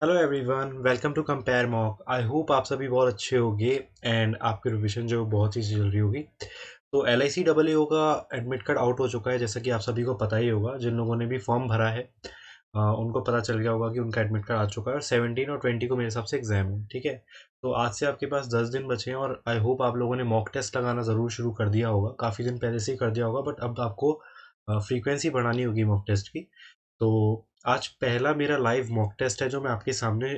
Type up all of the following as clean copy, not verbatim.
Hello everyone, welcome to compare mock. I hope आप सभी बहुत अच्छे होंगे एंड आपकी रिविजन जो बहुत ही चल रही होगी। तो L I C double A का एडमिट कार्ड आउट हो चुका है, जैसा कि आप सभी को पता ही होगा। जिन लोगों ने भी फॉर्म भरा है उनको पता चल गया होगा कि उनका एडमिट कार्ड आ चुका है और 17 और 20 को मेरे हिसाब से एग्जाम है। ठीक है, तो आज से आपके पास 10 दिन बचे हैं और आई होप आप लोगों ने मॉक टेस्ट लगाना ज़रूर शुरू कर दिया होगा। काफ़ी दिन पहले से ही कर दिया होगा, बट अब आपको फ्रीक्वेंसी बढ़ानी होगी मॉक टेस्ट की। तो आज पहला मेरा लाइव मॉक टेस्ट है जो मैं आपके सामने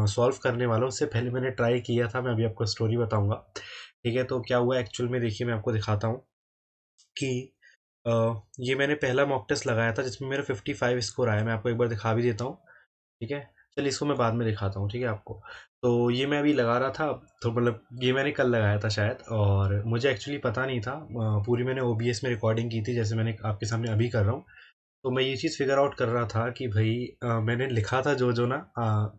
सॉल्व करने वाला हूँ। उससे पहले मैंने ट्राई किया था, मैं अभी आपको स्टोरी बताऊंगा। ठीक है, तो क्या हुआ एक्चुअल में, देखिए मैं आपको दिखाता हूँ कि अ, ये मैंने पहला मॉक टेस्ट लगाया था जिसमें मेरा 55 स्कोर आया। मैं आपको एक बार दिखा भी देता हूँ। ठीक है, चलिए इसको मैं बाद में दिखाता हूँ। ठीक है आपको, तो ये मैं अभी लगा रहा था। तो मतलब ये मैंने कल लगाया था शायद, और मुझे एक्चुअली पता नहीं था। पूरी मैंने ओबीएस में रिकॉर्डिंग की थी, जैसे मैंने आपके सामने अभी कर रहा हूँ। तो मैं ये चीज़ फिगर आउट कर रहा था कि भाई मैंने लिखा था जो जो ना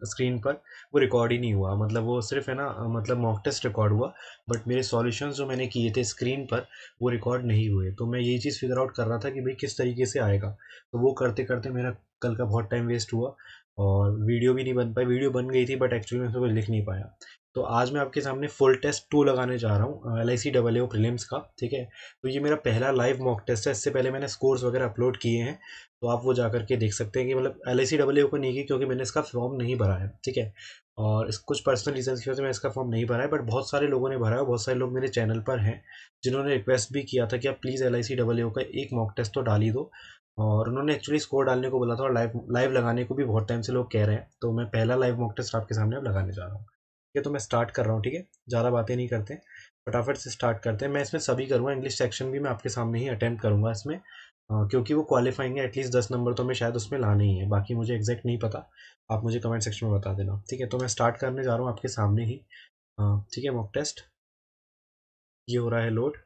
स्क्रीन पर, वो रिकॉर्ड ही नहीं हुआ। मतलब वो सिर्फ है ना मतलब मॉक टेस्ट रिकॉर्ड हुआ, बट मेरे सॉल्यूशंस जो मैंने किए थे स्क्रीन पर वो रिकॉर्ड नहीं हुए। तो मैं यही चीज़ फिगर आउट कर रहा था कि भाई किस तरीके से आएगा। तो वो करते करते मेरा कल का बहुत टाइम वेस्ट हुआ और वीडियो भी नहीं बन पाई। वीडियो बन गई थी बट एक्चुअली मैं उसमें कुछ लिख नहीं पाया। तो आज मैं आपके सामने फुल टेस्ट 2 लगाने जा रहा हूँ, L I C double A prelims का। ठीक है, तो ये मेरा पहला लाइव मॉक टेस्ट है। इससे पहले मैंने स्कोर्स वगैरह अपलोड किए हैं, तो आप वो जा करके देख सकते हैं कि मतलब एल आई सी डबल ए को नहीं की क्योंकि मैंने इसका फॉर्म नहीं भरा है। ठीक है, और इस कुछ पर्सनल रीजन की वजह से मैं इसका फॉर्म नहीं भरा है, बट बहुत सारे लोगों ने भरा है। बहुत सारे लोग मेरे चैनल पर हैं जिन्होंने रिक्वेस्ट भी किया था कि आप please L I C double A का एक मॉक टेस्ट तो डाल ही दो। और उन्होंने एक्चुअली स्कोर डालने को बोला था और लाइव लाइव लगाने को भी बहुत टाइम से लोग कह रहे हैं। तो मैं पहला लाइव मॉक टेस्ट आपके सामने अब लगाने जा रहा हूँ। ठीक है, तो मैं स्टार्ट कर रहा हूँ। ठीक है, ज़्यादा बातें नहीं करते, फटाफट से स्टार्ट करते हैं। मैं इसमें सभी करूँगा, इंग्लिश सेक्शन भी मैं आपके सामने ही अटेम्प्ट करूँगा इसमें। क्योंकि वो क्वालिफाइंग है, एटलीस्ट 10 नंबर तो मैं शायद उसमें लाने ही है। बाकी मुझे एग्जैक्ट नहीं पता, आप मुझे कमेंट सेक्शन में बता देना। ठीक है, तो मैं स्टार्ट करने जा रहा हूँ आपके सामने ही। ठीक है, मॉक टेस्ट ये हो रहा है लोड।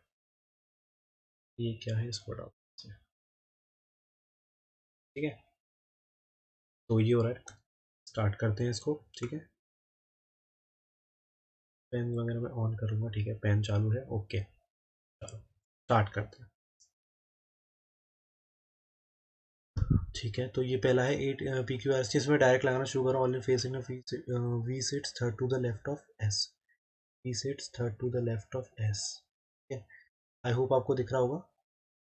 ये क्या है, इसको हटाओ। ठीक है, तो ये हो रहा है, स्टार्ट करते हैं इसको। ठीक है, पेन वगैरह मैं ऑन करूँगा। ठीक है, पेन चालू है, ओके। चलो स्टार्ट करते हैं। ठीक है, तो ये पहला है 8 पी क्यू आर सी। इसमें डायरेक्ट लगाना शुरू करो। Only facing V sits third to the left of S. V sits third to the left of S. ठीक है, आई होप आपको दिख रहा होगा।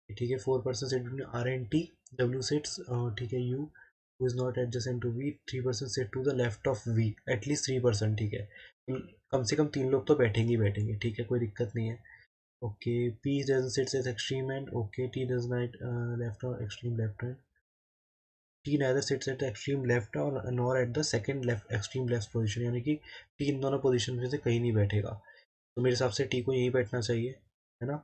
ठीक है, 4% sit between R and T. W sits, ठीक है, U who is not adjacent to V. 3% sit to the left of V, at least 3%। ठीक है, कम से कम 3 लोग तो बैठेंगे ही बैठेंगे। ठीक है, कोई दिक्कत नहीं है। Okay, P doesn't sits as extreme end. Okay, T does not left or extreme left hand. T neither sits at the extreme left और nor at the second left extreme left position, यानी कि T इन दोनों position में से कहीं नहीं बैठेगा। तो मेरे हिसाब से टी को यहीं बैठना चाहिए, है ना।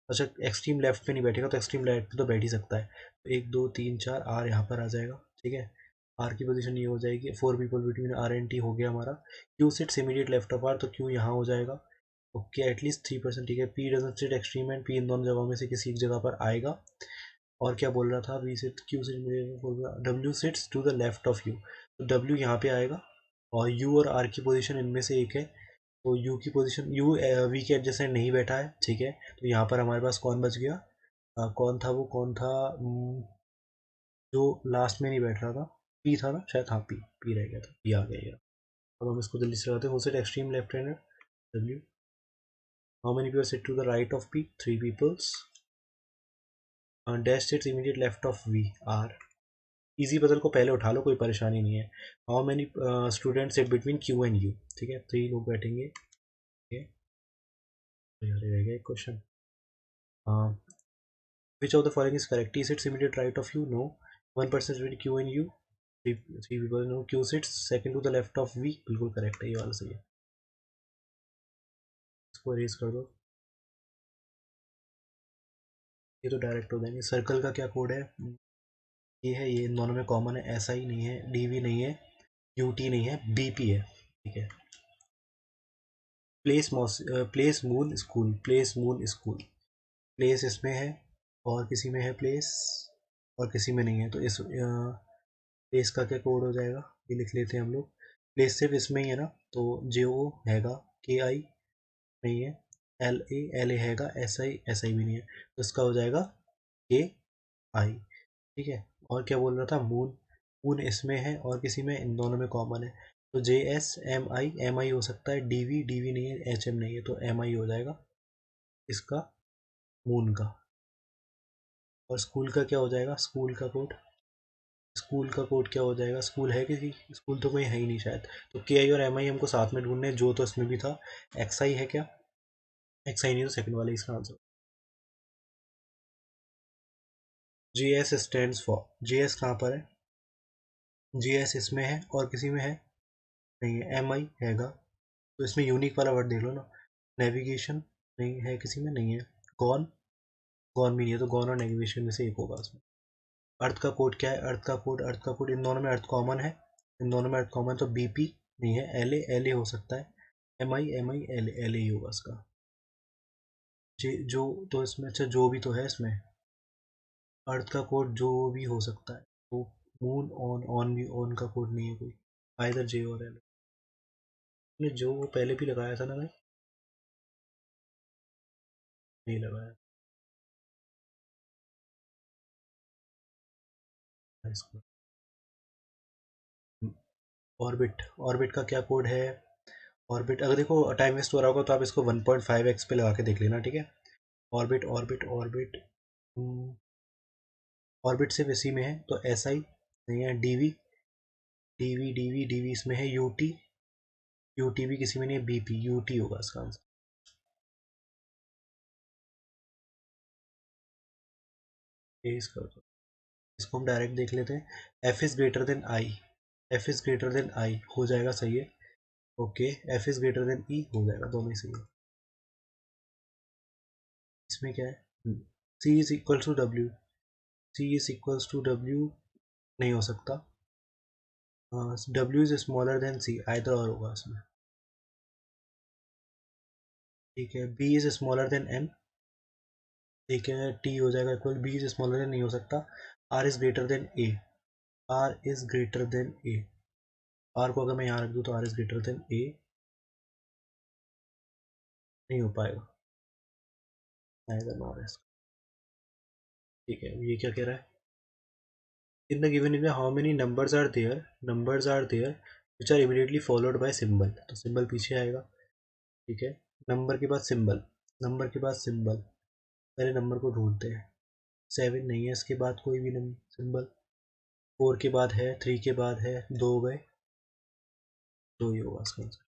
अच्छा, एक्सट्रीम लेफ्ट पे नहीं बैठेगा तो एक्सट्रीम लेफ्ट पे तो बैठ ही सकता है। तो 1 2 3 4 आर यहाँ पर आ जाएगा। ठीक है, आर की पोजीशन ये हो जाएगी। 4 people between R and T हो गया हमारा। Q sits immediate left of R, तो क्यू यहाँ हो जाएगा। Okay, at least 3%। ठीक है, P doesn't sit extreme end. P इन दोनों जगहों में से किसी एक जगह पर आएगा। और क्या बोल रहा था, वी सिट क्यू सिट बोल रहा, W sits to the left of U. तो डब्ल्यू यहाँ पे आएगा और यू और आर की पोजीशन इनमें से एक है। तो यू की पोजीशन, यू वी के एडजेसेंट नहीं बैठा है। ठीक है, तो यहाँ पर हमारे पास कौन बच गया, कौन था वो, कौन था, जो लास्ट में नहीं बैठ रहा था। पी था ना शायद, हाँ पी, पी रह गया था, पी आ गया यार। अब हम इसको जल्दी से लगाते हैं। Who sit extreme left hand W. How many people sit to the right of P, 3 peoples. Dash sits immediate left of V, R. Easy puzzle को पहले उठा लो, कोई परेशानी नहीं है। How many student sit between Q and U. ठीक है, 3 लोग बैठेंगे। ठीक है, रह गया एक question. Which of the following is correct. T sits immediate right of U, no. 1% between Q and U, three people, no. Q sits second to the left of V, बिल्कुल करेक्ट है, ये वाला सही है। इसको अरेज कर दो, ये तो डायरेक्ट हो जाएंगे। सर्कल का क्या कोड है, ये है, ये इन दोनों में कॉमन है। ऐसा ही नहीं है, डी वी नहीं है, यू टी नहीं है, बी पी है। ठीक है, place place moon school, place moon school. Place इसमें है और किसी में है प्लेस, और किसी में नहीं है। तो इस प्लेस का क्या कोड हो जाएगा, ये लिख लेते हैं हम लोग। प्लेस सिर्फ इसमें ही है ना, तो जे ओ हैगा, के आई नहीं है, एल ए हैगा, एस आई भी नहीं है, तो इसका हो जाएगा के आई। ठीक है, और क्या बोल रहा था, मून। ऊन इसमें है और किसी में, इन दोनों में कॉमन है। तो JS MI हो सकता है, DV नहीं है, HM नहीं है, तो MI हो जाएगा इसका, मून का। और स्कूल का क्या हो जाएगा, स्कूल का कोड क्या हो जाएगा, स्कूल है किसी, स्कूल तो कोई है ही नहीं शायद। तो KI और MI हमको साथ में ढूंढने, जो तो इसमें भी था। XI है क्या, XI नहीं, तो सेकंड वाला इसका answer. GS stands for, GS कहाँ पर है, GS इसमें है और किसी में है नहीं है, MI हैगा, तो इसमें यूनिक वाला वर्ड देख लो ना। नेविगेशन नहीं है, किसी में नहीं है। गॉन, गॉन भी नहीं है, तो गॉन और नेविगेशन में से एक होगा उसमें। अर्थ का कोड क्या है, अर्थ का कोड इन दोनों में अर्थ कॉमन है, इन दोनों में अर्थ कॉमन, तो BP नहीं है, LA हो सकता है। MI LA ही होगा इसका। जो तो इसमें, अच्छा जो भी तो है इसमें, अर्थ का कोड जो भी हो सकता है, तो मून ऑन भी ऑन का कोड नहीं है कोई, आइदर J और L। ने जो पहले भी लगाया था ना मैं, नहीं लगाया इसको। ऑर्बिट, ऑर्बिट का क्या कोड है, ऑर्बिट, अगर देखो टाइम वेस्ट हो रहा होगा तो आप इसको 1.5x पे लगा के देख लेना, ठीक है। ऑर्बिट ऑर्बिट ऑर्बिट, ऑर्बिट सिर्फ इसी में है, तो SI नहीं है। DV इसमें है। यूटी भी किसी में नहीं है, BP यूटी होगा इसका आंसर। इसका तो, इसको हम डायरेक्ट देख लेते हैं। F is greater than I हो जाएगा, सही है। Okay, F is greater than E हो जाएगा, दोनों ही सही है। इसमें क्या है, C is equal to W, C is equals to W नहीं हो सकता, W is smaller than C, either or होगा इसमें, ठीक है। B is smaller than N, ठीक है, टी हो जाएगा equal, B is smaller than नहीं हो सकता। Are is greater than A, R is greater than A, R को अगर मैं यहाँ रख दूँ तो R is greater than A, नहीं हो पाएगा, आएगा नॉर एस, ठीक है। ये क्या कह रहा है, in the given area how many numbers are there which are immediately followed by symbol, तो सिंबल पीछे आएगा, ठीक है। नंबर के बाद सिंबल, नंबर के बाद सिंबल, पहले नंबर को ढूंढते हैं। 7 नहीं है, इसके बाद कोई भी नंबर सिंबल, 4 के बाद है, 3 के बाद है, 2 गए, 2 ही होगा इसका आंसर।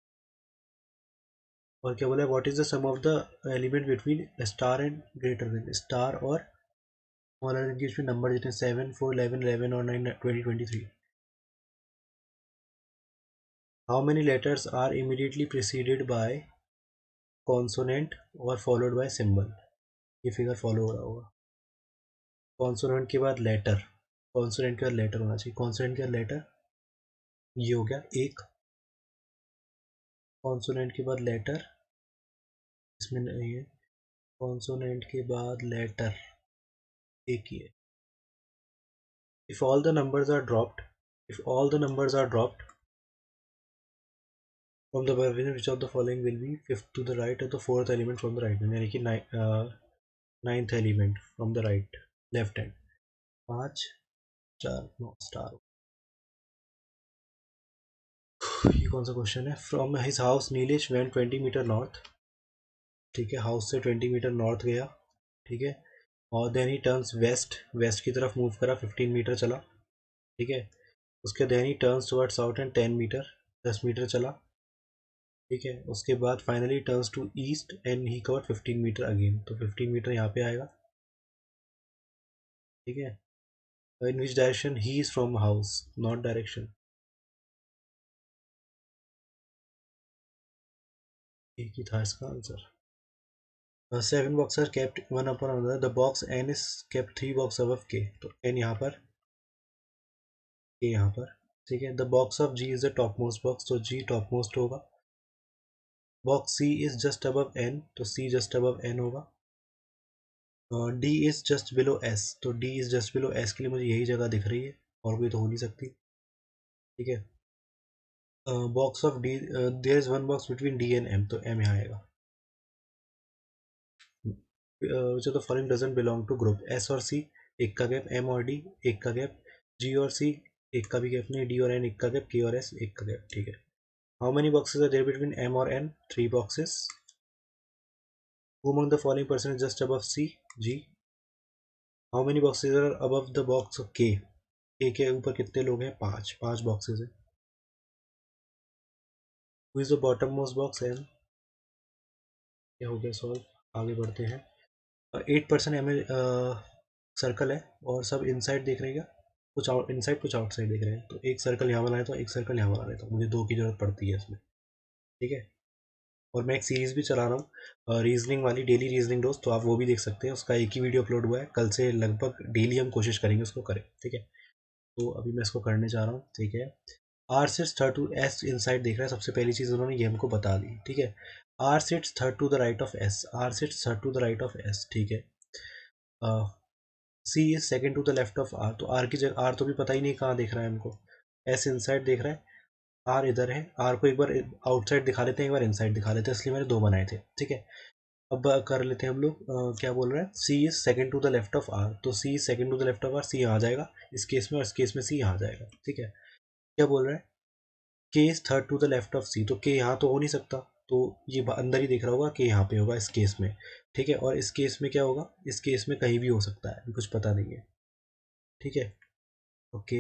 और क्या बोला, what is the sum of the element between star and greater than, star और स्मॉलर देन के बीच में नंबर जितने, 7 4 11 11 और 9 20 23। How many letters are immediately preceded by consonant और फॉलोड बाय सिंबल, ये फिगर फॉलो हो रहा होगा। कॉन्सोनेंट के बाद लेटर, कॉन्सोनेंट के बाद लेटर होना चाहिए, कॉन्सोनेंट के बाद लेटर, ये हो गया एक। कॉन्सोनेंट के बाद लेटर, इसमें नहीं है, कॉन्सोनेंट के बाद लेटर, एक ही है। If all the numbers are dropped, if all the numbers are dropped from the above, which of the following will be fifth to the right or the fourth element from the right hand, यानी कि ninth element from the right, left hand. 5 4 9 star. ये कौन सा question है, from his house Nilesh went 20 metre north, ठीक है, house से 20 metre north गया, ठीक है। और then he turns west, west की तरफ मूव करा, 15 मीटर चला, ठीक है। उसके then he turns toward south and 10 meter, 10 meter चला, ठीक है। उसके बाद finally turns to east and he cover 15 meter again, तो 15 मीटर यहाँ पे आएगा, ठीक है। In which direction he is from house, not direction, एक ही था इसका आंसर। 7 boxes are kept one upon another, the box n is kept 3 boxes above k, तो n यहाँ पर, k यहाँ पर, ठीक है। The box of G is the top most box, तो G टॉप मोस्ट होगा। Box C is just above n, तो C जस्ट अबव n होगा। D is just below S, तो D is just below S के लिए मुझे यही जगह दिख रही है, और कोई तो हो नहीं सकती, ठीक है। Box of D, there is one box between D and M, तो M यहाँ आएगा। Which of the following doesn't belong to group, S और C एक का गैप, M और D एक का गैप, G और C एक का भी गैप नहीं, डी और एन एक का गैप, के और एस एक का गैप, ठीक है। How many boxes are there between M और N? 3 boxes. Who among the following person is just above C? जी। How many boxes are above the box of K? के ऊपर कितने लोग हैं? 5, 5 बॉक्सेस हैं। Who is the bottom most box? M. ये हो गया सॉल्व, आगे बढ़ते हैं। 8% एम सर्कल है और सब इनसाइड देख रहे हैं क्या? कुछ आउट इनसाइड, कुछ आउटसाइड देख रहे हैं, तो एक सर्कल यहाँ बना लेता हूँ, एक सर्कल यहाँ बना लेता हूँ, मुझे 2 की जरूरत पड़ती है इसमें, ठीक है। और मैं एक सीरीज़ भी चला रहा हूँ रीजनिंग वाली, डेली रीजनिंग दोस्त, तो आप वो भी देख सकते हैं, उसका एक ही वीडियो अपलोड हुआ है, कल से लगभग डेली हम कोशिश करेंगे उसको करें, ठीक है। तो अभी मैं इसको करने जा रहा हूँ, ठीक है। R sits third to S inside देख रहा है, सबसे पहली चीज़ उन्होंने ये हमको बता दी, ठीक है। R sits third to the right of S, R sits third to the right of S, ठीक है। C is second to the left of R, तो आर की जगह, आर तो भी पता ही नहीं कहाँ देख रहा है हमको, एस इनसाइड देख रहा है, आर इधर है, आर को एक बार आउटसाइड दिखा लेते हैं, एक बार इनसाइड दिखा लेते हैं, इसलिए मैंने 2 बनाए थे, ठीक है। अब कर लेते हैं हम लोग, क्या बोल रहे हैं, C is second to the left of R, तो C is second to the left of R, C यहाँ आ जाएगा इस केस में, और इस केस में सी यहाँ आ जाएगा, ठीक है। क्या बोल रहा है, K is third to the left of C, तो के यहाँ तो हो नहीं सकता, तो ये अंदर ही दिख रहा होगा कि यहाँ पे होगा इस केस में, ठीक है। और इस केस में क्या होगा, इस केस में कहीं भी हो सकता है, कुछ पता नहीं है, ठीक है। Okay,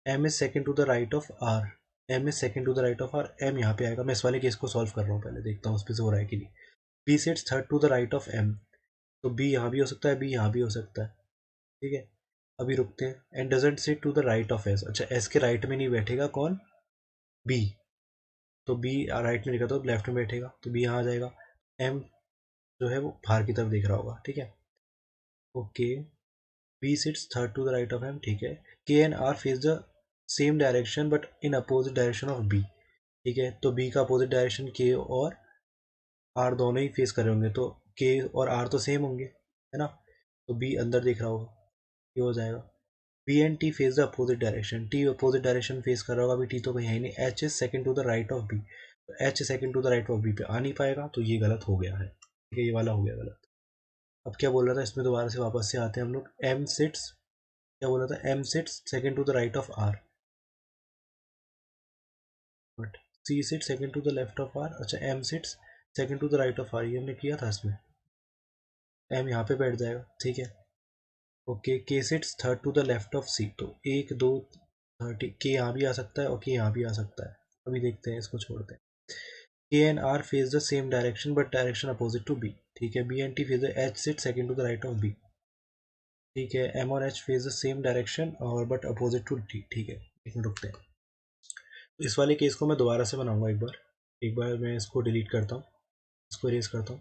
M is second to the right of R, M is second to the right of R, M यहाँ पे आएगा, मैं इस वाले केस को सॉल्व कर रहा हूँ, पहले देखता हूँ उस पर से हो रहा है कि नहीं। B sits third to the right of M, तो बी यहाँ भी हो सकता है, बी यहाँ भी हो सकता है, ठीक है। अभी रुकते हैं, and doesn't sit to the right of S, अच्छा एस के राइट में नहीं बैठेगा कौन? बी, तो बी राइट में लिखा तो लेफ्ट में बैठेगा, तो बी यहाँ आ जाएगा। एम जो है वो बाहर की तरफ देख रहा होगा, ठीक है। Okay, B sits third to the right of M, ठीक है। K and R face the same direction but in opposite direction of B, ठीक है। तो बी का अपोजिट डायरेक्शन के और आर दोनों ही फेस कर रहे होंगे, तो के और आर तो सेम होंगे, है ना, तो बी अंदर देख रहा होगा, ये हो जाएगा। B and T face the opposite direction, T opposite direction face कर रहा होगा, अभी टी तो कहीं है नहीं, H is second to the right of B, तो H second to the right of B पे आ नहीं पाएगा, तो ये गलत हो गया है, ठीक है, ये वाला हो गया गलत। अब क्या बोल रहा था इसमें, दोबारा से वापस से आते हैं हम लोग, एम सिट्स, क्या बोला था, M sits second to the right of R, but C sit second to the left of R, अच्छा M sits second to the right of R, ये हमने किया था इसमें, एम यहाँ पे बैठ जाएगा, ठीक है। Okay, K sits third to the left of C, तो 1 2 30, के यहाँ भी आ सकता है और के यहाँ भी आ सकता है, अभी देखते हैं, इसको छोड़ते हैं। K and R face the same direction but direction opposite to B, ठीक है। B and T face the H sit second to the right of B, ठीक है। एम और H face the same direction और but opposite to T, ठीक है। एक minute रुकते हैं, तो इस वाले केस को मैं दोबारा से बनाऊंगा, एक बार मैं इसको डिलीट करता हूँ, इसको इरेज करता हूँ,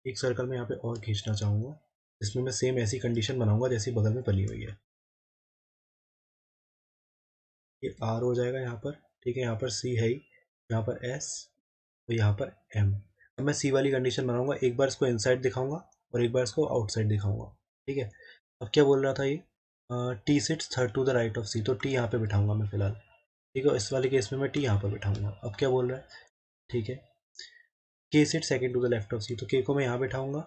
एक सर्कल में यहाँ पे और खींचना चाहूँगा, इसमें मैं सेम ऐसी कंडीशन बनाऊंगा जैसी बगल में बनी हुई है, ये आर हो जाएगा यहाँ पर, ठीक है। यहाँ पर सी है ही, यहाँ पर एस और यहाँ पर एम। अब मैं सी वाली कंडीशन बनाऊंगा, एक बार इसको इनसाइड दिखाऊंगा और एक बार इसको आउटसाइड दिखाऊंगा, ठीक है। अब क्या बोल रहा था ये, T sits third to the right of C, तो टी यहाँ पे बिठाऊंगा मैं फिलहाल, ठीक है। इस वाले केस में मैं टी यहाँ पर बिठाऊंगा। अब क्या बोल रहा है, ठीक है, K sit second to the left of C, तो के को मैं यहाँ बैठाऊंगा,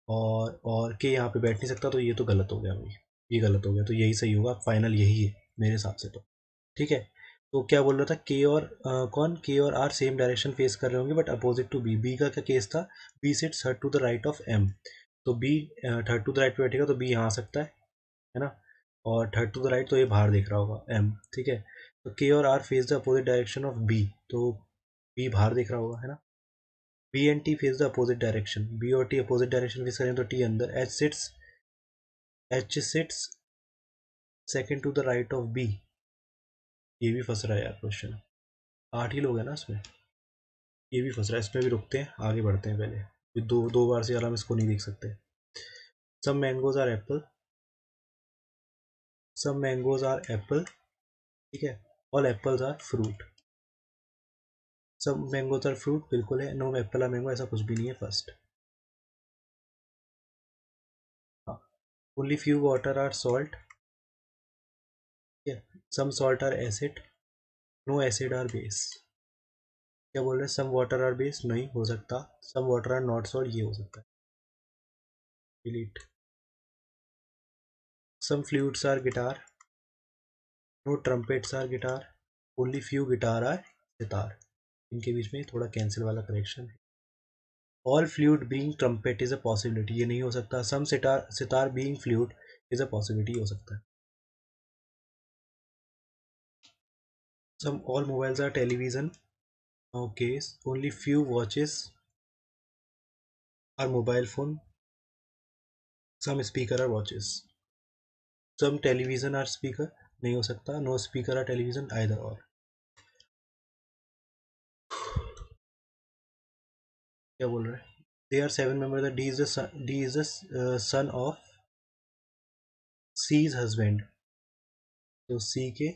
और के यहाँ पे बैठ नहीं सकता, तो ये तो गलत हो गया भाई, ये गलत हो गया, तो यही सही होगा, फाइनल यही है मेरे हिसाब से, तो ठीक है। तो क्या बोल रहा था, के और कौन, के और आर सेम डायरेक्शन फेस कर रहे होंगे but opposite to B, B का क्या केस था, B sit third to the right of M, तो B third to the right पे बैठेगा, तो बी यहाँ आ सकता है ना, और थर्ड टू द राइट तो ये बाहर देख रहा होगा एम, ठीक है। तो के और R face the opposite direction of B, तो बी बाहर देख रहा होगा, है ना। B and T face the opposite direction, B और टी अपोजिट डायरेक्शन फेस करें, तो टी अंदर, H sits second to the right of B, ये भी फंस रहा है यार क्वेश्चन, 8 ही लोग हैं ना इसमें, ये भी फंस रहा है, इसमें भी रुकते हैं, आगे बढ़ते हैं, पहले दो दो बार से ज़्यादा हम इसको नहीं देख सकते। Some mangoes are apple, some mangoes are apple, ठीक है, all apples are fruit, some mangoes are fruit बिल्कुल है, नो एप्पल आर मैंगो ऐसा कुछ भी नहीं है फर्स्ट, हाँ। Only few water are salt, ठीक है, some salt are acid, no acid are base, क्या बोल रहे हैं, सम वाटर आर बेस नहीं हो सकता, some water are not salt ये हो सकता है, delete. Some flutes are guitar, no trumpets are guitar, only few guitar are sitar. इनके बीच में थोड़ा कैंसिल वाला करेक्शन है। All flute being trumpet is a possibility, ये नहीं हो सकता। Some sitar sitar being flute is a possibility, हो सकता है। Some all mobiles are television, okay, only few watches are mobile phone, some speaker are watches. Some television are speaker, नहीं हो सकता। No speaker are television, either or. क्या बोल रहा है? They are seven member, D is the son of C's husband, तो C के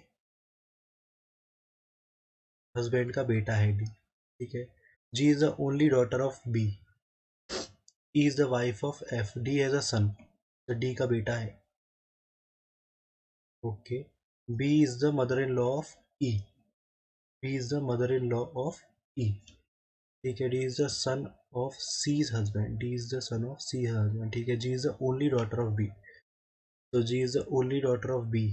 husband का बेटा है डी, ठीक है। G is the only daughter of B, E is the wife of F, D has a son, तो D का बेटा है, okay. B is the mother in law of E, B is the mother in law of E, ठीक है। D is the son of C's husband, D is the son of C husband, ठीक है। G is the only daughter of B, तो जी is the only daughter of B.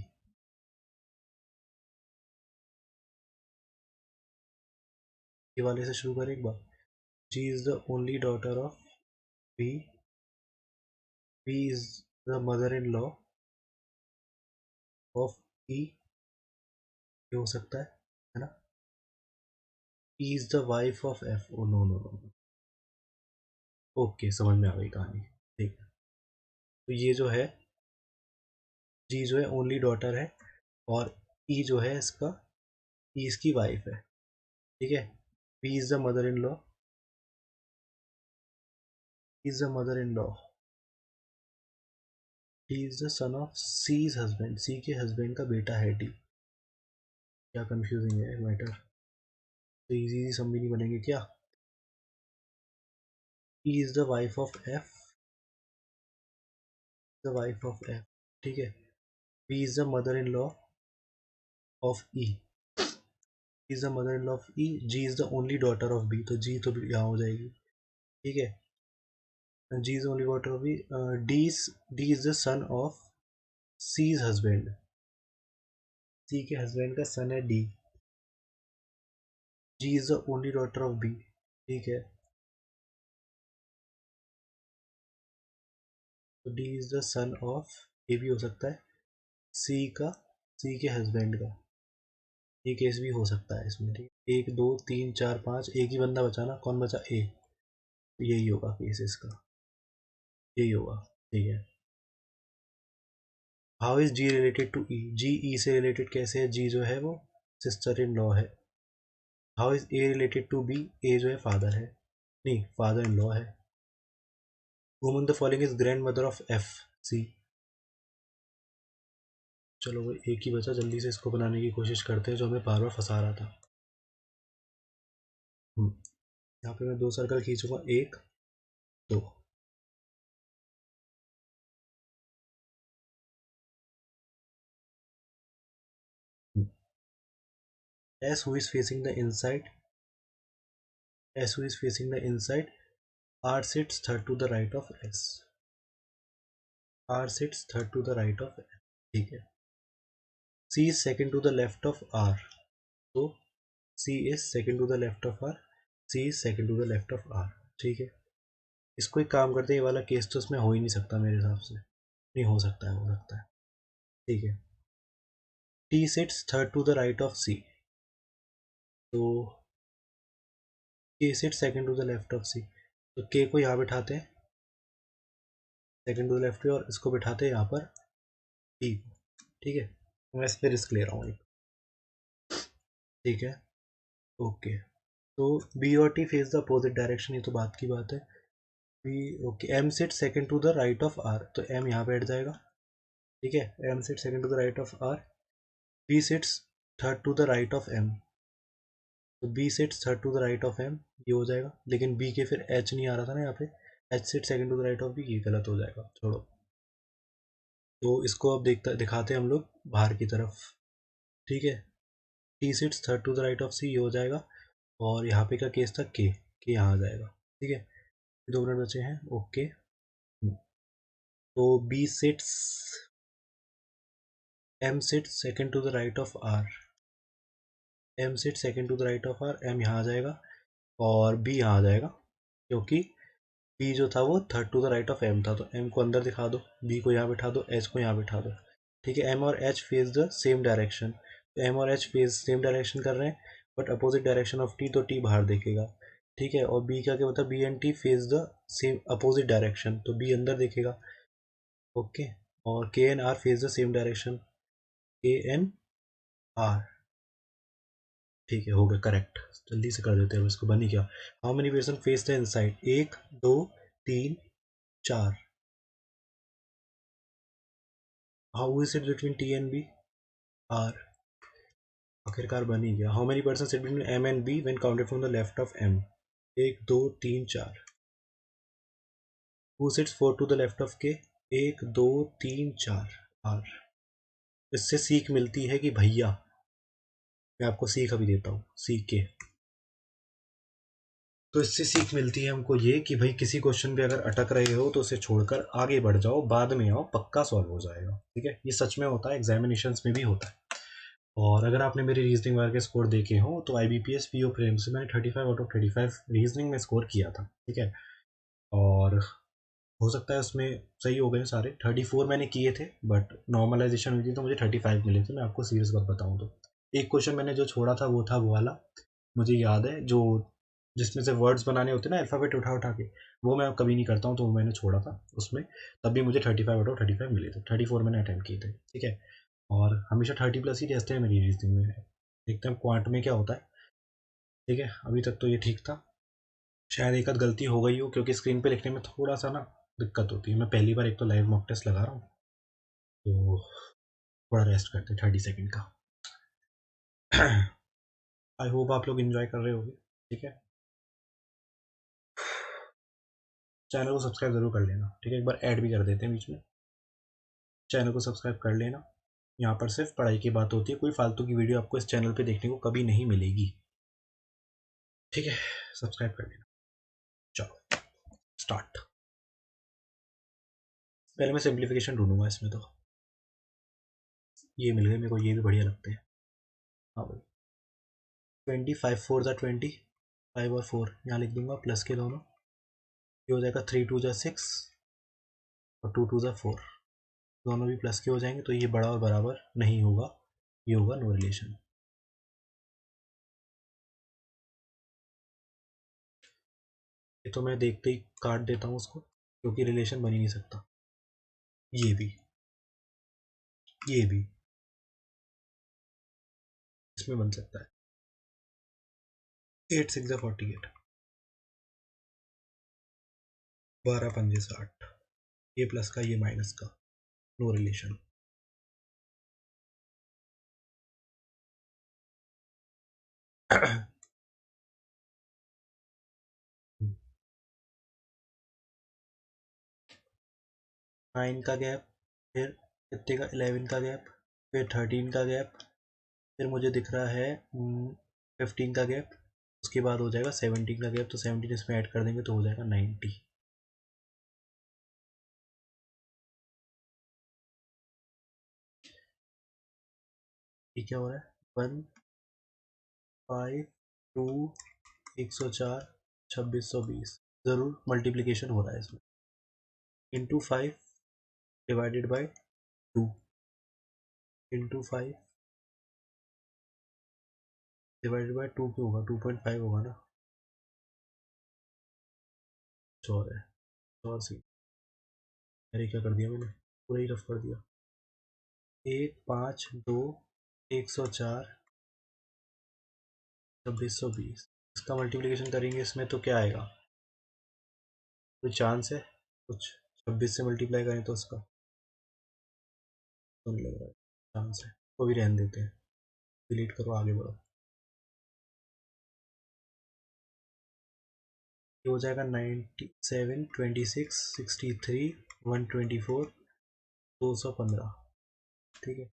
ये वाले से शुरू करें एक बार। G is the only daughter of B, B is the mother in law of E, ये हो सकता है ना। E is the wife of F, oh no no no, okay, समझ में आ गई कहानी, ठीक है। तो ये जो है, जी जो है ओनली डॉटर है, और ई जो है इसका, ई इसकी वाइफ है, ठीक है। B is the mother in law, is the mother in law, D is the son of C's husband, C के हस्बैंड का बेटा है डी। क्या कंफ्यूजिंग है मैटर, तो इजी सम भी नहीं बनेंगे क्या। E is the wife of F, the wife of F, ठीक है। B is the mother in law of E, is the mother in law of E, G is the only daughter of B, तो G तो यहाँ हो जाएगी, ठीक है। G is only daughter of B, D is the son of C's husband, C के husband का son है D, G is the only daughter of B, ठीक है। तो D is the son of, ये भी हो सकता है, सी का, सी के हस्बैंड का, ये केस भी हो सकता है इसमें, ठीक है। एक दो तीन चार पाँच, एक ही बंदा बचा ना, कौन बचा, ए, तो यही होगा केस इसका, यही होगा, ठीक है। How is G related to E, G E से रिलेटेड कैसे है, जी जो है वो सिस्टर इन लॉ है। How is A related to B, A जो है फादर है, नहीं फादर इन लॉ है। Woman the following is grandmother of F, C. चलो वो एक ही बचा, जल्दी से इसको बनाने की कोशिश करते हैं जो हमें बार बार फंसा रहा था। यहाँ पे मैं दो सर्कल खींचूंगा, एक दो, S who is facing the inside, S who is facing the inside, R sits third to the right of S, R sits third to the right of S, ठीक है। C is second to the left of R, तो C is second to the left of R, C is second to the left of R, ठीक है। इसको एक काम करते हैं, ये वाला केस तो इसमें हो ही नहीं सकता मेरे हिसाब से, नहीं हो सकता है, हो सकता है, ठीक है। T sits third to the right of C, तो K sits second to the left of C, तो K को यहाँ बिठाते हैं सेकंड टू द लेफ्ट पे, और इसको बिठाते हैं यहाँ पर टी को, ठीक है। मैं इस पर रिस्क ले रहा हूँ एक, ठीक है, ओके। तो बी और T face the opposite direction, ये तो बात की बात है। B, okay. M sit second to the right of R, तो एम यहाँ बैठ जाएगा, ठीक है। M sit second to the right of R, B sits third to the right of M, तो B sits third to the right of M, ये हो जाएगा। लेकिन बी के फिर एच नहीं आ रहा था ना यहाँ पे, H sit second to the right of B, ये गलत हो जाएगा, छोड़ो। तो इसको अब दिखाते हैं हम लोग बाहर की तरफ, ठीक है। T sits third to the right of C, ये हो जाएगा। और यहाँ पे का केस था के यहाँ आ जाएगा, ठीक है। 2 मिनट बचे हैं, ओके। तो B sits M sit second to the right of R, M sit second to the right of R, M यहाँ आ जाएगा और बी यहाँ आ जाएगा, क्योंकि बी जो था वो third to the right of M था, तो एम को अंदर दिखा दो, बी को यहाँ बिठा दो, एच को यहाँ बिठा दो। ठीक है, एम और H face the same direction, तो एम और एच फेस सेम डायरेक्शन कर रहे हैं, but opposite direction of T, तो टी बाहर देखेगा। ठीक है, और बी का क्या होता है, B and T face the same opposite direction, तो बी अंदर देखेगा। ओके, और K N R face the same direction, K N R. ठीक है, हो गया करेक्ट, जल्दी से कर देते हैं इसको, बनी क्या। How many person face the inside, एक दो तीन चार। How is it between T and B, R. आखिरकार बन ही गया। How many person sit between M and B when counted from the left of M, एक दो तीन चार। Who sits four to the left of K, एक दो तीन चार, आर। इससे सीख मिलती है कि भैया, मैं आपको सीख अभी देता हूँ, सीख के। तो इससे सीख मिलती है हमको ये कि भाई किसी क्वेश्चन पे अगर अटक रहे हो तो उसे छोड़कर आगे बढ़ जाओ, बाद में आओ, पक्का सॉल्व हो जाएगा। ठीक है, ये सच में होता है, एग्जामिनेशंस में भी होता है। और अगर आपने मेरी रीजनिंग वगैरह के स्कोर देखे हो तो IBPS PO प्रेम से मैंने 35 आउट ऑफ 35 रीजनिंग में स्कोर किया था। ठीक है, और हो सकता है उसमें सही हो गए सारे, 34 मैंने किए थे, बट नॉर्मलाइजेशन हुई थी तो मुझे 35 मिले थे। मैं आपको सीरियस बात बताऊँ तो एक क्वेश्चन मैंने जो छोड़ा था वो था वो वाला, मुझे याद है, जो जिसमें से वर्ड्स बनाने होते हैं ना अल्फ़ाबेट उठा उठा के, वो मैं कभी नहीं करता हूँ, तो वो मैंने छोड़ा था उसमें, तब भी मुझे 35 आउट ऑफ 35 मिले थे। 34 मैंने अटैम्प्ट किए थे। ठीक है, और हमेशा 30+ ही टेस्ट है मेरी रीजनिंग में। देखते हैं क्वांट में क्या होता है। ठीक है, अभी तक तो ये ठीक था, शायद एक आध गलती हो गई हो, क्योंकि स्क्रीन पे लिखने में थोड़ा सा ना दिक्कत होती है। मैं पहली बार एक तो लाइव मॉक टेस्ट लगा रहा हूँ, तो थोड़ा रेस्ट करते हैं 30 सेकेंड का। आई होप आप लोग इन्जॉय कर रहे होगे। ठीक है, चैनल को सब्सक्राइब जरूर कर लेना। ठीक है, एक बार ऐड भी कर देते हैं बीच में, चैनल को सब्सक्राइब कर लेना। यहाँ पर सिर्फ पढ़ाई की बात होती है, कोई फालतू की वीडियो आपको इस चैनल पे देखने को कभी नहीं मिलेगी। ठीक है, सब्सक्राइब कर लेना। चलो स्टार्ट। पहले मैं सिंप्लीफिकेशन ढूंढूंगा इसमें, तो ये मिल गए मेरे को, ये भी बढ़िया लगते हैं। हाँ भाई, 25 4 ज़ा 20, 5 और 4 यहाँ लिख दूंगा प्लस के दोनों, ये हो जाएगा 3 2 ज़ा 6 और 2 2 ज़ा 4, दोनों भी प्लस के हो जाएंगे, तो ये बड़ा और बराबर नहीं होगा, ये होगा नो रिलेशन। ये तो मैं देखते ही काट देता हूँ उसको, क्योंकि रिलेशन बन ही नहीं सकता। ये भी, ये भी इसमें बन सकता है। 8 6 ज़ा 48, 12 पंजे 60, ये प्लस का ये माइनस का, नो रिलेशन। नाइन का गैप, फिर कितने का, 11 का गैप, फिर 13 का गैप, फिर मुझे दिख रहा है 15 का गैप, उसके बाद हो जाएगा 17 का गैप, तो 17 इसमें ऐड कर देंगे तो हो जाएगा 90। ये क्या हो रहा है, 1 5 2 104 2620, ज़रूर मल्टीप्लीकेशन हो रहा है इसमें, into 5 divided by 2, into 5 divided by 2 क्यों होगा, 2.5 होगा ना, चौर है, चौर सी। अरे क्या कर दिया मैंने, पूरा ही रफ कर दिया। 1 5 2 104 2620, इसका मल्टीप्लिकेशन करेंगे इसमें तो क्या आएगा, कोई चांस है कुछ, 26 से मल्टीप्लाई करें तो उसका तो नहीं लग रहा है चांस है, तो भी रहने देते हैं, डिलीट करो, आगे बढ़ो। ये हो जाएगा 97 26 63 124 215। ठीक है,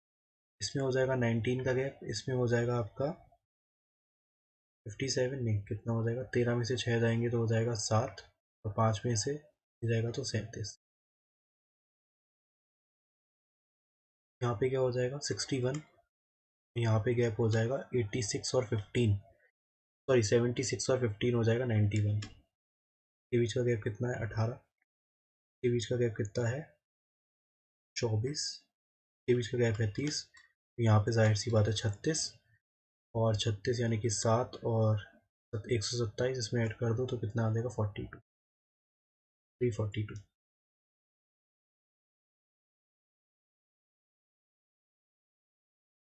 इसमें हो जाएगा 19 का गैप, इसमें हो जाएगा आपका 57, नहीं कितना हो जाएगा, 13 में से 6 जाएंगे तो हो जाएगा 7, और 5 में से जाएगा तो 37। यहाँ पे क्या हो जाएगा 61, यहाँ पे गैप हो जाएगा 86 और 15, सॉरी 76 और 15 हो जाएगा 91। के बीच का गैप कितना है 18, के बीच का गैप कितना है 24, के बीच का गैप है 30, यहाँ पे जाहिर सी बात है 36, और 36 यानी कि 7 और 127 इसमें ऐड कर दो तो कितना आ जाएगा 42, 342।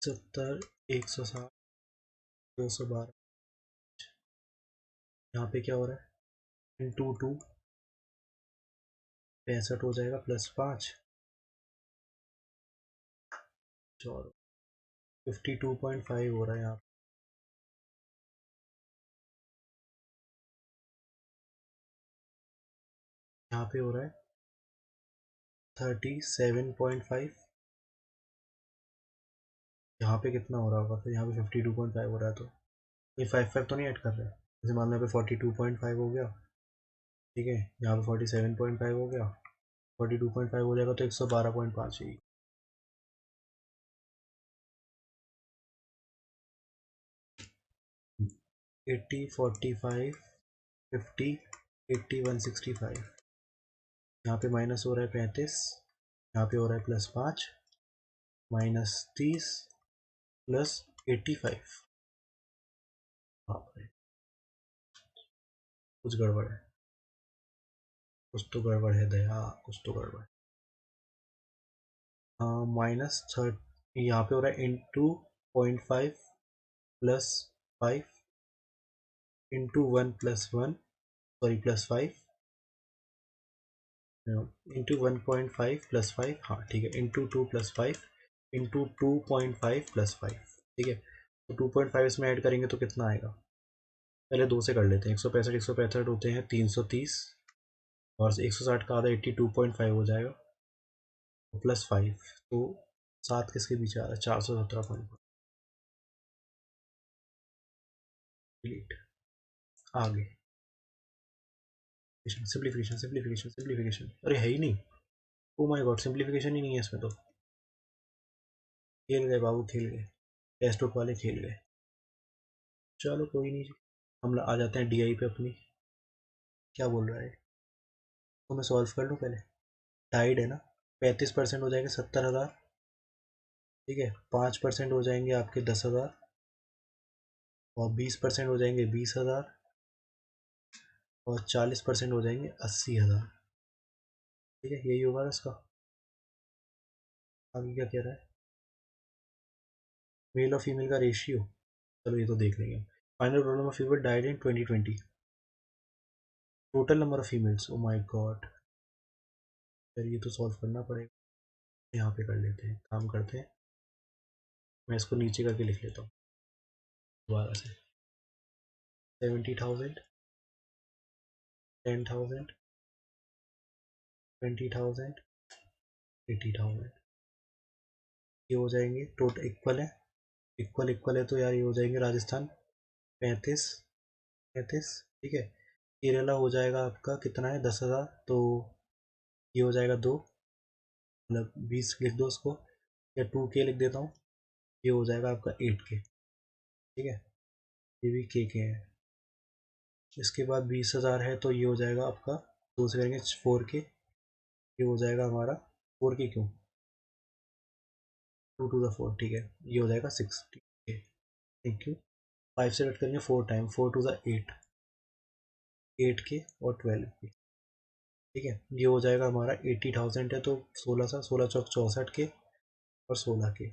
70, 160, 212, यहाँ पे क्या हो रहा है इंटू 2, 65 हो जाएगा प्लस 5, और 52.5 हो रहा है यहाँ। यहाँ पे हो रहा है 37.5, यहाँ पे कितना हो रहा होगा फिर, यहाँ पे 52.5 हो रहा है तो ये 5 तो नहीं ऐड कर रहे, जैसे मान लो यहाँ पे 42.5 हो गया, ठीक है, यहाँ पे 47.5 हो गया, 42.5 हो जाएगा तो 112.5 है। 80, 45, 50, 80, 165, यहाँ पे माइनस हो रहा है 35, यहाँ पे हो रहा है प्लस 5, -30 प्लस 85। बाप रे, कुछ गड़बड़ है, कुछ तो गड़बड़ है दया, कुछ तो गड़बड़ है। -30, यहाँ पे हो रहा है into 0.5 plus 5 into 1 plus 1, sorry plus 5 into 1.5 plus 5, हाँ ठीक है, इंटू 2 प्लस 5 इंटू 2.5 प्लस 5, ठीक है, तो 2.5 इसमें ऐड करेंगे तो कितना आएगा, पहले दो से कर लेते हैं, 165 होते हैं 330, और 160 का आधा 82.5 हो जाएगा, तो प्लस 5, तो 7 किसके पीछे आ रहा है 417.5। डिलीट, आगे सिंप्लीफिकेशन सिंप्लीफिकेशन सिंप्लीफिकेशन, अरे है ही नहीं, ओ माय गॉड सिंप्लीफिकेशन ही नहीं है इसमें तो, खेल गए बाबू खेल गए, टेस्ट बुक वाले खेल गए। चलो कोई नहीं, हम आ जाते हैं डीआई पे अपनी। क्या बोल रहा है तो मैं सॉल्व कर लूँ पहले, डाइड है ना, 35% हो जाएंगे 70,000, ठीक है, 5% हो जाएंगे आपके 10,000, और 20% हो जाएंगे 20,000, और 40% हो जाएंगे 80,000, ठीक है, यही होगा इसका। आगे क्या कह रहा है, मेल और फीमेल का रेशियो, चलो ये तो देख लेंगे। Final total number of female died in 2020, total number of females, oh my God, फिर ये तो सॉल्व करना पड़ेगा, यहाँ पे कर लेते हैं, काम करते हैं, मैं इसको नीचे करके लिख लेता हूँ दोबारा से। 70,000, 10,000, 20,000, 80,000, ये हो जाएंगे टोटल, इक्वल है, इक्वल इक्वल है तो यार ये हो जाएंगे राजस्थान 35, 35, ठीक है, केरला हो जाएगा आपका कितना है 10,000, तो ये हो जाएगा 2, मतलब 20 लिख दो उसको, या 2K लिख देता हूँ, ये हो जाएगा आपका 8K, ठीक है, ये भी के है। इसके बाद 20,000 है तो ये हो जाएगा आपका, दो से करेंगे 4K, ये हो जाएगा हमारा 4K क्यों, 2 to the 4, ठीक है, ये हो जाएगा 60K, थैंक यू। 5 से कट करेंगे 4 टाइम, 4 to the 8, 8K और 12K, ठीक है, ये हो जाएगा हमारा 80,000 है तो 16 चौक 64K और 16K,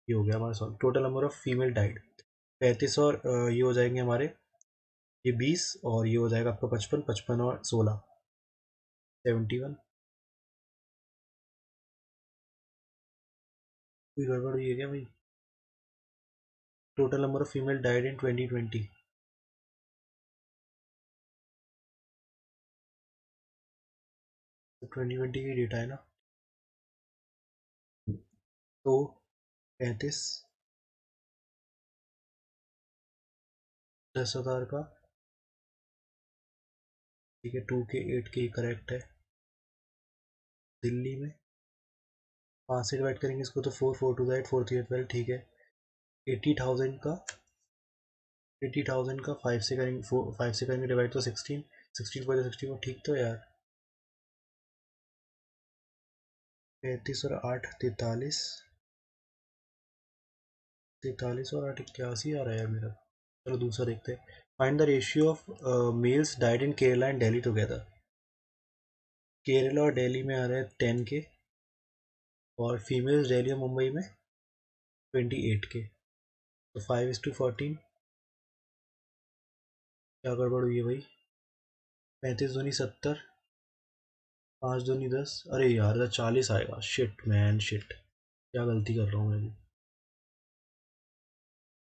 ये हो गया हमारा solve. Total number of female died 35, और ये हो जाएंगे हमारे, ये 20, और ये हो जाएगा आपका 55, 55 और 16, 71। कोई गड़बड़ हुई है क्या भाई, total number of female died in 2020, 2020 की डेटा है ना, तो 35, 10,000 का, ठीक है, 2K 8K करेक्ट है, दिल्ली में 5 से डिवाइड करेंगे इसको तो 4 4 टू 8 4 3 12 ठीक है। 80,000 का 80,000 का 5 से करेंगे 5 से करेंगे डिवाइड तो 16 16 पर 60 ठीक तो यार। 35 और 8 43 43 और 8 81 आ रहा है यार मेरा। चलो दूसरा देखते हैं। Find the ratio of males died in Kerala and Delhi together. Kerala और दिल्ली में आ रहे हैं 10 के और फीमेल्स दिल्ली और मुंबई में 28 के। तो 5:14 क्या गड़बड़ हुई है भाई। 35 दूनी 70 5 दूनी 10 अरे यार इधर 40 आएगा। शिट मैन शिट, क्या गलती कर रहा हूँ मैं भी।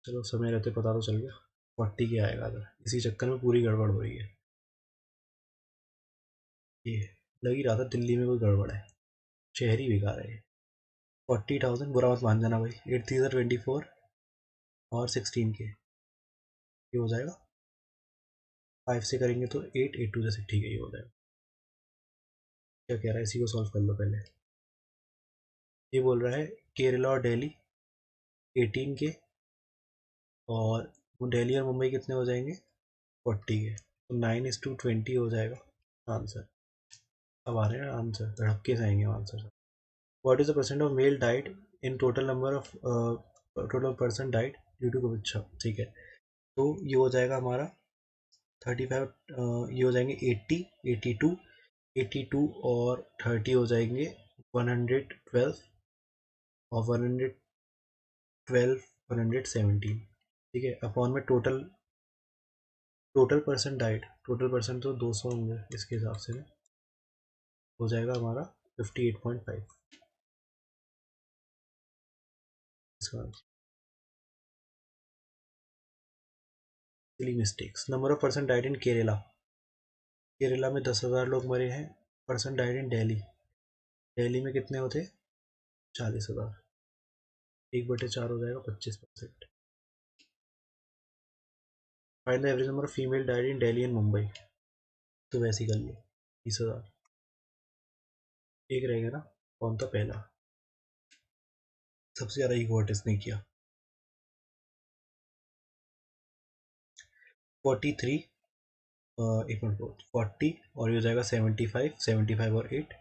चलो समय रहते पता तो चल गया। 40 के आएगा इधर, इसी चक्कर में पूरी गड़बड़ हो रही है। ये लग ही रहा था दिल्ली में कोई गड़बड़ है, शहर ही बेकार है ये। 40,000 बुरा मत मान जाना भाई। 8 3 24 और 16 के ये हो जाएगा। 5 से करेंगे तो 8 8 2 जैसे ठीक है ये हो जाएगा। क्या कह रहा है इसी को सॉल्व कर लो पहले। ये बोल रहा है केरला और दिल्ली 18 के और दिल्ली और मुंबई कितने हो जाएंगे 40 के। तो 9:20 हो जाएगा आंसर। अब आ रहे हैं आंसर, धड़क्के से आएंगे answer. What is the percent of male died in total number of total person died due to Covid. अच्छा ठीक है, तो ये हो जाएगा हमारा 35। ये हो जाएंगे 80 82 82 और 30 हो जाएंगे 112 और 112 117 ठीक है। अपॉन में total total person diet, total person तो 200 होंगे इसके हिसाब से ना, हो जाएगा हमारा 58.5 इसका। Silly mistakes. Number of person died in Kerala. Kerala में 10,000 लोग मरे हैं। Person died in Delhi, Delhi में कितने होते 40,000। 1/4 हो जाएगा 25%। Find the average number of female died in Delhi and Mumbai. तो वैसे ही कर लो 30,000। एक रहेगा ना, कौन था पहला सबसे ज़्यादा ईगो टेस्ट नहीं किया। 43 एक मिनट 40 और ये हो जाएगा 75 75 और 8।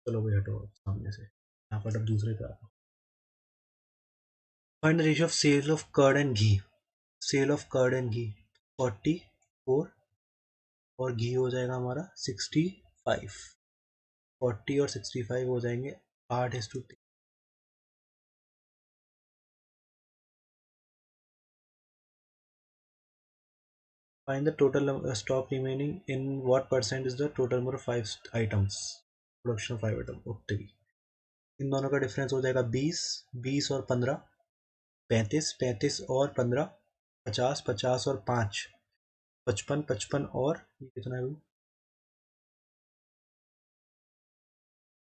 चलो भाई हटो सामने से, यहाँ पर अब दूसरे का। Find the ratio of sale of curd and ghee. Sale of curd and ghee 44 और घी हो जाएगा हमारा 65। 40 और 65 हो जाएंगे 8:3। Find the total stock remaining in what percent is the total number of 5 items. Production of 5 item उतनी। इन दोनों का डिफरेंस हो जाएगा 20 20 और 15 35 35 और 15 50 50 और 5 55 55 और ये कितना है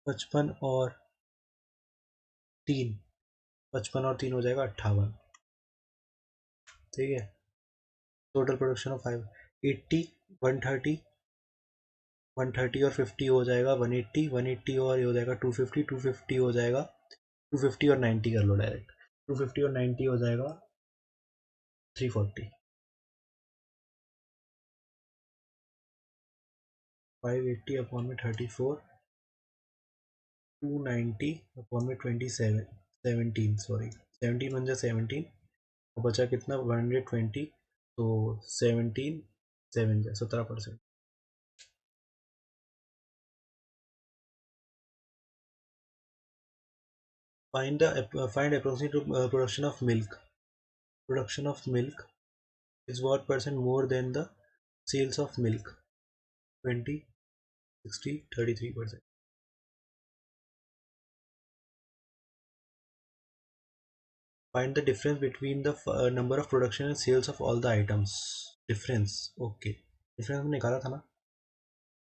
55 और 3 55 और 3 हो जाएगा 58 ठीक है। टोटल प्रोडक्शन ऑफ 5 80 130 130 और 50 हो जाएगा 180 180 और ये हो जाएगा 250 250 हो जाएगा 250 और 90 कर लो डायरेक्ट। 250 और 90 हो जाएगा 340। 580 अपॉन में 34 290 अपॉन में 27 17 सॉरी 17 बन जाए 17 और बचा कितना 120 तो 17 7 जाए 17%। find approximate production of milk. Production of milk is what percent more than the sales of milk? 20 60 33%. Find the difference between the number of production and sales of all the items. Difference okay, difference हमने निकाला था ना,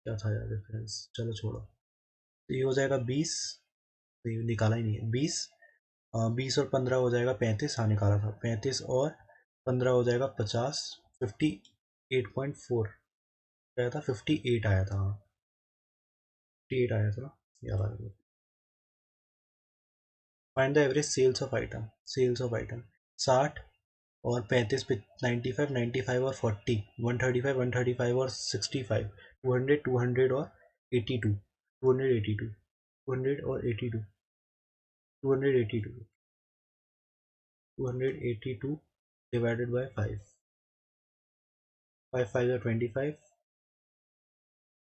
क्या था यार difference, चलो छोड़ो। तो ये हो जाएगा 20, तो ये निकाला ही नहीं है 20 20 और 15 हो जाएगा 35। हाँ निकाला था 35 और 15 हो जाएगा 50 58.4 आया था 58 आया था हाँ 58 आया था ना। याद आ गया। Find the average sales of item 60 और 35 पे 95 95 और 40 135 135 और 65 200 200 और 82 282 200 और 82 282 282 divided by 5 5 5 are 25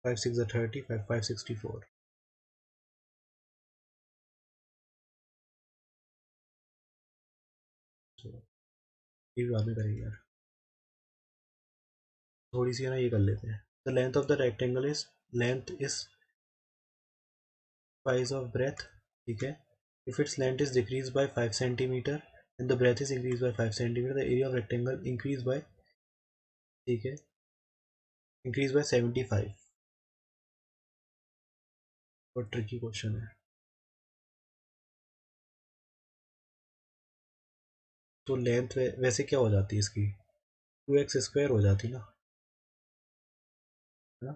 5 6 are 30 5 5 64 so, ये भी बाद में करेंगे यार थोड़ी सी है ना ये कर लेते हैं the length of the rectangle is length is twice of breadth ठीक है if its length is decreased by 5 centimeter and the breadth is increased by 5 centimeter the area of rectangle increased by ठीक है increased by 75 और tricky question है तो length वैसे क्या हो जाती है इसकी 2x² हो जाती ना है ना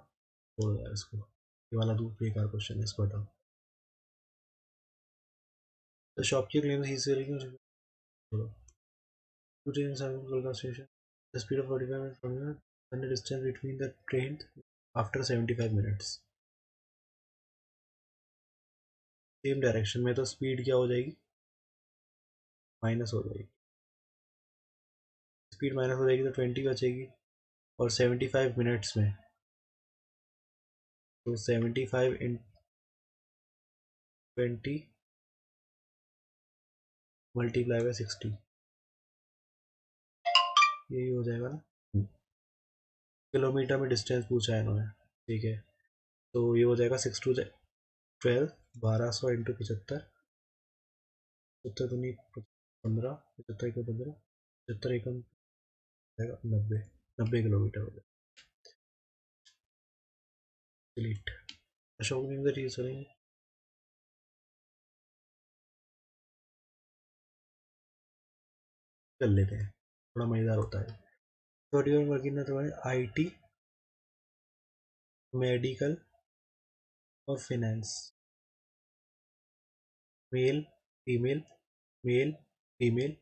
हो यार इसको ये वाला दो बेकार क्वेश्चन है इसको हटाओ the shopkeeper claims he is selling two trains are from Kolkata station the speed of 45 minutes per minute and the distance between the trains after 75 minutes same direction में तो स्पीड क्या हो जाएगी माइनस हो जाएगी स्पीड माइनस हो जाएगी तो 20 बचेगी और 75 मिनट्स में तो 75 इन 20 मल्टीप्लाई बाय 60 यही हो जाएगा ना किलोमीटर में डिस्टेंस पूछा है इन्होंने ठीक है तो ये हो जाएगा 6 2 12 1200 इंटू 75 75 दूनी 15 75 को 15 75 एकम जाएगा 90 किलोमीटर हो जाएगा डिलीट अशोक नगर ये सर कर लेते हैं थोड़ा मज़ेदार होता है थर्टी वन वर्किंग तुम्हारे IT मेडिकल और finance male female male female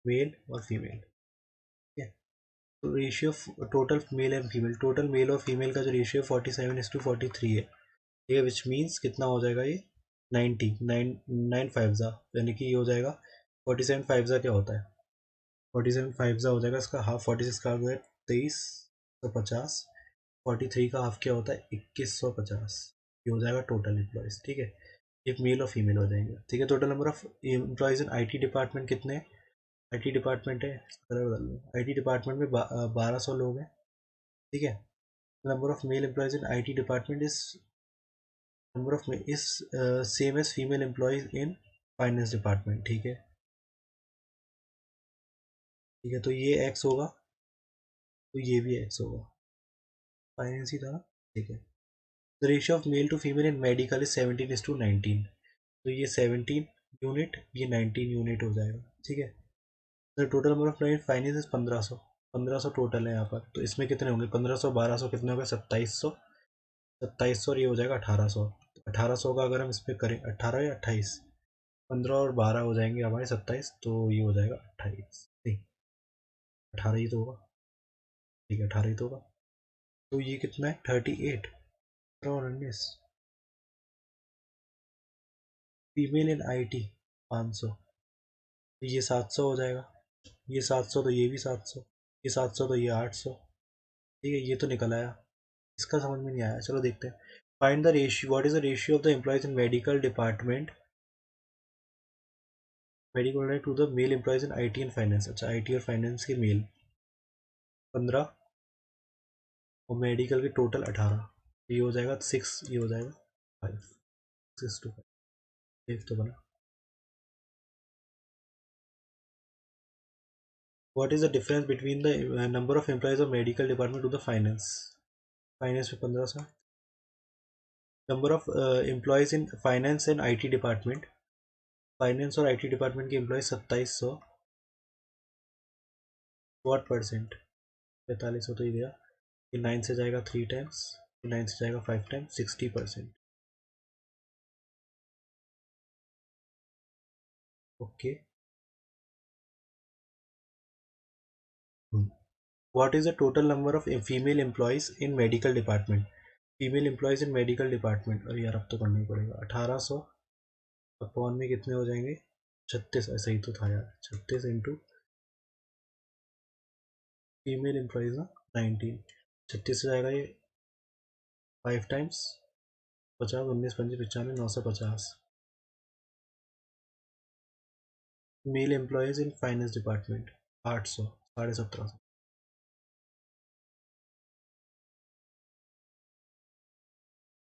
male और फीमेल ठीक है तो ratio total male and female total male और फीमेल का जो रेशियो 47:43 है ठीक है विच मीन्स कितना हो जाएगा ये 90 9 5 यानी कि ये हो जाएगा 47 5 क्या होता है 47 5 हो जाएगा इसका हाफ 46 का हो जाएगा 2350 43 का हाफ क्या होता है 2150 ये हो जाएगा टोटल एम्प्लॉयज़ ठीक है एक मेल और फीमेल हो जाएंगे ठीक है total number of employees in IT department कितने हैं IT डिपार्टमेंट है कलर बदल लो IT डिपार्टमेंट में 1200 लोग हैं ठीक है number of male employees in IT department is number of is same as female employees in finance department ठीक है तो ये एक्स होगा तो ये भी एक्स होगा फाइनेंस ही था ना ठीक है the ratio of male to female in medical is 17:19 तो ये 17 यूनिट ये 19 यूनिट हो जाएगा ठीक है the total number of finance is 1500 total है यहाँ पर तो इसमें कितने होंगे 1500 1200 कितने होंगे 2700 और ये हो जाएगा 1800 1800 का अगर हम इस पर करें 18 या 28 15 और 12 हो जाएंगे हमारे 27 तो ये हो जाएगा 28 नहीं 18 ही तो होगा ठीक है 18 ही तो होगा तो ये कितना है 38 और 19 फीमेल इन IT 500 तो ये 700 हो जाएगा ये 700 तो ये भी 700 ये 700 तो ये 800 ठीक है ये तो निकल आया इसका समझ में नहीं आया चलो देखते हैं find the ratio what is the ratio of the employees in medical to the male employees in IT and finance अच्छा IT और फाइनेंस के मेल 15 और मेडिकल के टोटल 18 ये हो जाएगा 6 ये हो जाएगा 5 6 तो बना what is the difference between the number of employees of medical department to the finance finance में 1500 number of employees in finance and IT department finance और IT डिपार्टमेंट के एम्प्लॉयज 2700 व्हाट परसेंट 4500 तो ही गया ये 9 से जाएगा 3 टाइम्स ये 9 से जाएगा 5 times 60% okay. What is the total number of female employees in medical department? Female employees in medical department, अरे यार अब तो करना ही पड़ेगा। 1800 अपॉन में कितने हो जाएंगे? 36, ऐसा ही तो था यार, 36 इंटू फीमेल एम्प्लॉयज ना 19, 36 से जाएगा ये 5 times 50, 19, 25, 95, 950 male employees in finance department. 800, 1750।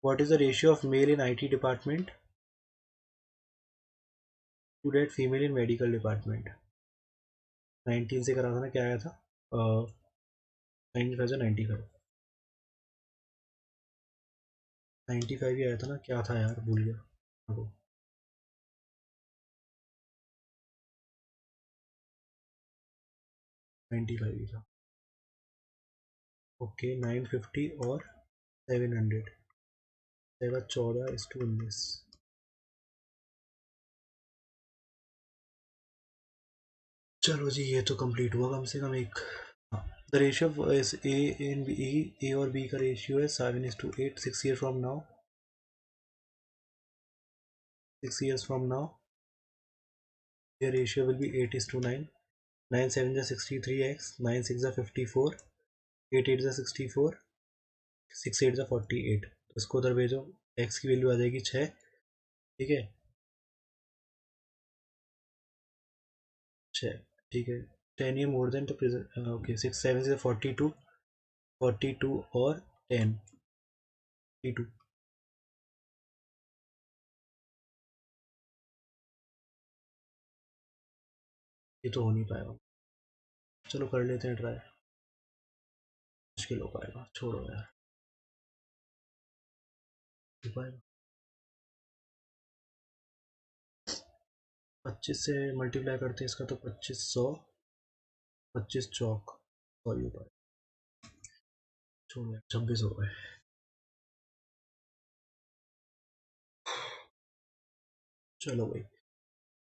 What is the ratio of male in IT department to that female in medical department? 19 से करा था ना, क्या आया था? 95 95, 95 ही आया था ना, क्या था यार भूल गया। 95 ही था। ओके, 950 और 700 जाएगा 14:19। चलो जी, ये तो कंप्लीट हुआ कम से कम एक। The ratio is A in B, A और बी का रेशियो है 7:8। 6 year from now, 6 years from now their ratio will be 8:9। 9 7 is 63x, 9 6 is 54, 8 8 is 64, 6 8 is 48। तो इसको उधर भेजो, x की वैल्यू आ जाएगी 6। ठीक है, 6। ठीक है, 10 ये मोर देन, तो ओके 6 7 से 42, 42 और 10, 52। ये तो हो नहीं पाएगा, चलो कर लेते हैं ट्राई। मुश्किल हो पाएगा, छोड़ो यार। हो पाएगा। 25 से मल्टीप्लाई करते हैं इसका, तो 2500, 25 चौक, सॉरी हो पाएगा, छोड़ो यार, 26 हो गए। चलो भाई,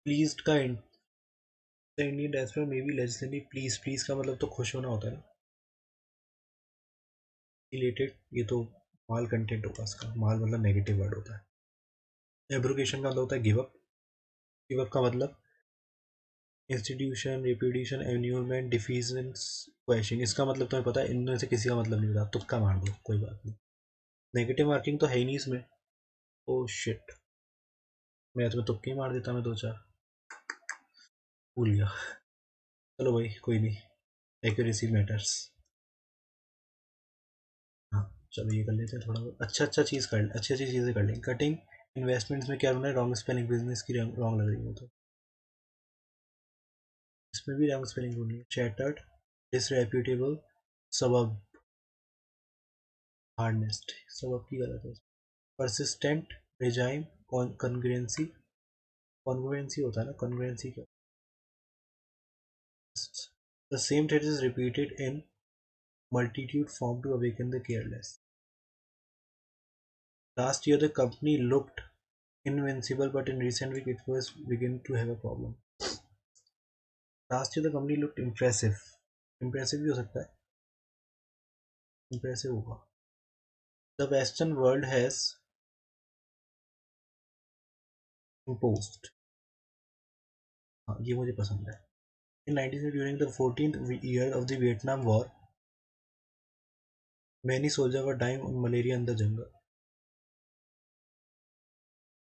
प्लीज का इंडियन डायस्पोरा में भी लेजिस्लेटिव, प्लीज प्लीज का मतलब तो खुश होना होता है ना, रिलेटेड। ये तो माल कंटेंट होगा इसका, माल मतलब नेगेटिव वर्ड होता है। एब्रोगेशन का मतलब होता है गिव अप। गिव अप का मतलब इंस्टीट्यूशन, रिप्यूडिशन, एन्यूलमेंट, डिफिजेंस, क्वेश्चन। इसका मतलब तुम्हें पता है, इनमें से किसी का मतलब नहीं होता, तुक्का मार दो, कोई बात नहीं। नेगेटिव मार्किंग तो है ही नहीं इसमें। ओ शिट, मैं तुम्हें तुक्के ही मार देता, मैं दो चार भूल गया। चलो भाई कोई नहीं, एक्यूरेसी मैटर्स। हाँ, चलो ये कर लेते हैं थोड़ा बहुत। अच्छा अच्छा चीज़ कर, अच्छी अच्छी चीज़ें कर लेंगे। कटिंग इन्वेस्टमेंट्स में क्या होना है, रॉन्ग स्पेलिंग, बिजनेस की रॉन्ग लग रही है तो इसमें भी रॉन्ग स्पेलिंग होनी है। चैटर्ड, डिसरेप्यूटेबल, सबब, हार्डनेस्ट, सबब की गलत है। परसिस्टेंट, रेजाइम, कॉन्ग्रुएंसी, कॉन्ग्रुएंसी होता है ना, कॉन्ग्रुएंसी क्या? The same thread is repeated in multitude form to awaken the careless. Last year the company looked invincible, but in recent week it was begin to have a problem. Last year the company looked impressive. Impressive भी हो सकता है, impressive होगा। The Western world has imposed, हाँ ये मुझे पसंद है। In 19 during the 14th year of the Vietnam War, many soldiers were dying of malaria in the jungle.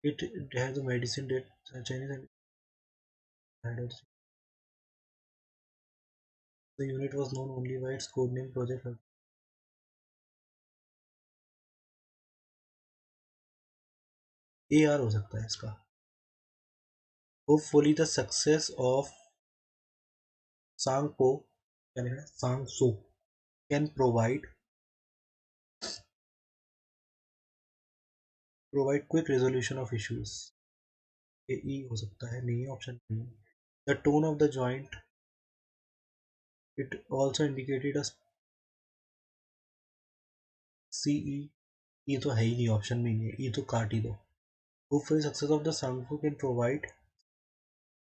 It has a medicine that Chinese had. The unit was known only by its code name Project AR हो सकता है इसका। Hopefully the success of Sangpo, Sangso can provide quick resolution of issues. ये ई हो सकता है, नहीं है, ऑप्शन नहीं है। The tone of the joint, it also indicated a CE, ये तो है ही नहीं, ऑप्शन में ही नहीं है, ये तो काट ही दो। Hopefully success of the Sangpo can provide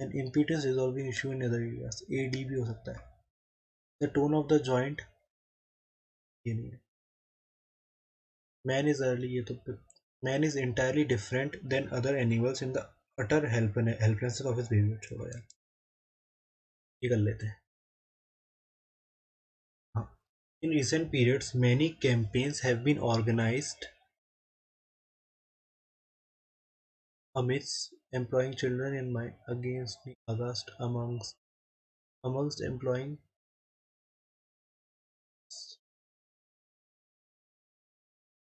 an impedance resolving issue in other areas, AD भी हो सकता है। The tone of the joint, ये नहीं है। मैन इज अर्ली, ये तो man is entirely different than other animals in the utter helplessness of his behaviour. छोड़ो यार, ये कर लेते हैं। हाँ, in recent periods many campaigns have been organised amidst employing children in mind against the august amongst employing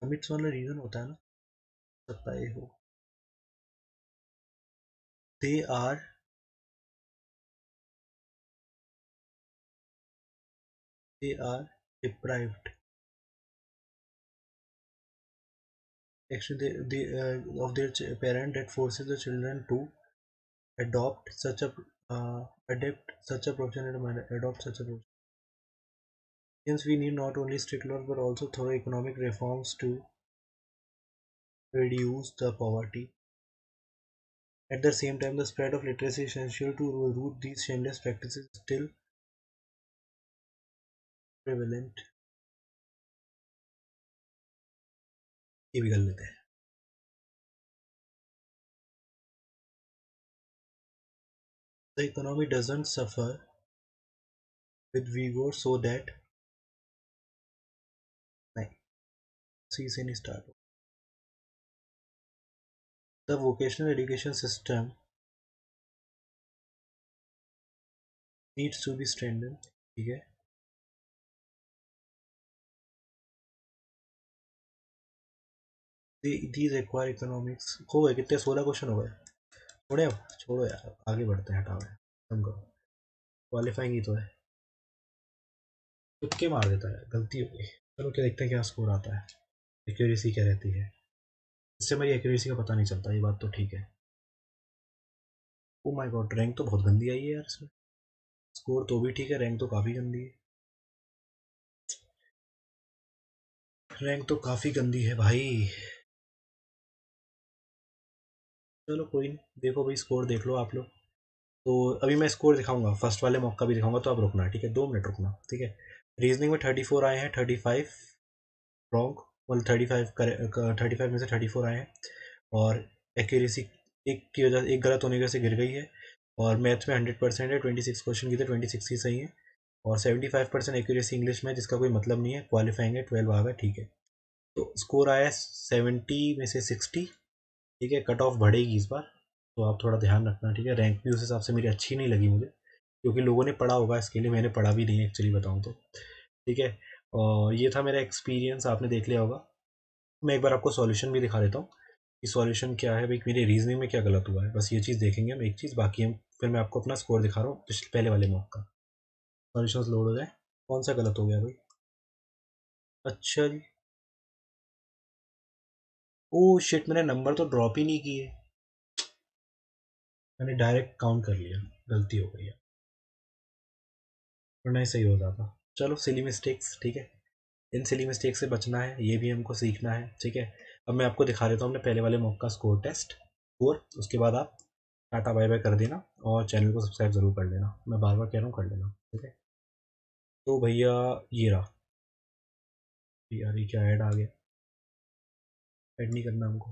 amidst वाला reason होता है ना, सकता है हो। they are they are deprived actually of their parent that forces the children to adopt such a adapt such a profession and adopt such a profession. Hence we need not only strict laws but also thorough economic reforms to reduce the poverty. At the same time, the spread of literacy is essential to root these shameless practices still prevalent. ये भी कर लेते हैं। The economy doesn't suffer with vigor so that नहीं, सी से नहीं start हो। The vocational education system needs to be strengthened, ठीक है। These require economics। हो गए कितने, 16 क्वेश्चन हो गए। छोड़े अब, छोड़ो यार, आगे बढ़ते हैं, हटाओ यार, कम करो। क्वालिफाइंग ही तो है, तुक्के मार देता है, गलती हो गई। चलो क्या देखते हैं क्या स्कोर आता है, एक्यूरेसी क्या रहती है। इससे मेरी एक्यूरेसी का पता नहीं चलता, ये बात तो ठीक है। ओ माय गॉड, रैंक तो बहुत गंदी आई है यार इसमें। स्कोर तो भी ठीक है, रैंक तो काफ़ी गंदी है। रैंक तो काफ़ी गंदी है भाई। चलो कोई नहीं, देखो भाई स्कोर देख लो आप लोग। तो अभी मैं स्कोर दिखाऊंगा, फर्स्ट वाले मॉक का भी दिखाऊंगा, तो आप रुकना, ठीक है, 2 मिनट रुकना, ठीक है। रीजनिंग में 34 आए हैं, 35 रॉन्ग, मतलब 35 में से 34 आए हैं। और एक्यूरेसी एक की वजह, एक गलत होने की वजह से गिर गई है। और मैथ्स में 100% है, 26 क्वेश्चन की थे, 26 ही सही है। और 75% एक्यूरेसी इंग्लिश में, जिसका कोई मतलब नहीं है, क्वालिफाइंग है, 12 आ गए, ठीक है। तो स्कोर आया है 70 में से 60, ठीक है। कट ऑफ बढ़ेगी इस बार, तो आप थोड़ा ध्यान रखना, ठीक है। रैंक भी उस हिसाब से मेरी अच्छी नहीं लगी मुझे, क्योंकि लोगों ने पढ़ा होगा इसके लिए, मैंने पढ़ा भी नहीं है एक्चुअली बताऊँ तो, ठीक है। और ये था मेरा एक्सपीरियंस, आपने देख लिया होगा। मैं एक बार आपको सॉल्यूशन भी दिखा देता हूँ कि सॉल्यूशन क्या है भाई, मेरे रीजनिंग में क्या गलत हुआ है, बस ये चीज़ देखेंगे हम, एक चीज़ बाकी हम, फिर मैं आपको अपना स्कोर दिखा रहा हूँ पिछले पहले वाले मॉक का। सॉल्यूशन लोड हो जाए, कौन सा गलत हो गया भाई। अच्छा जी, ओ शिट, मैंने नंबर तो ड्रॉप ही नहीं किए, मैंने डायरेक्ट काउंट कर लिया, गलती हो गई है, वरना ही सही हो जाता। चलो सिली मिस्टेक्स, ठीक है, इन सिली मिस्टेक से बचना है, ये भी हमको सीखना है, ठीक है। अब मैं आपको दिखा देता हूँ अपने पहले वाले मॉक का स्कोर टेस्ट स्कोर, उसके बाद आप टाटा बाय बाय कर देना और चैनल को सब्सक्राइब ज़रूर कर लेना, मैं बार बार कह रहा हूँ, कर लेना, ठीक है। तो भैया ये रहा यार, ये क्या ऐड आ गया, ऐड नहीं करना हमको।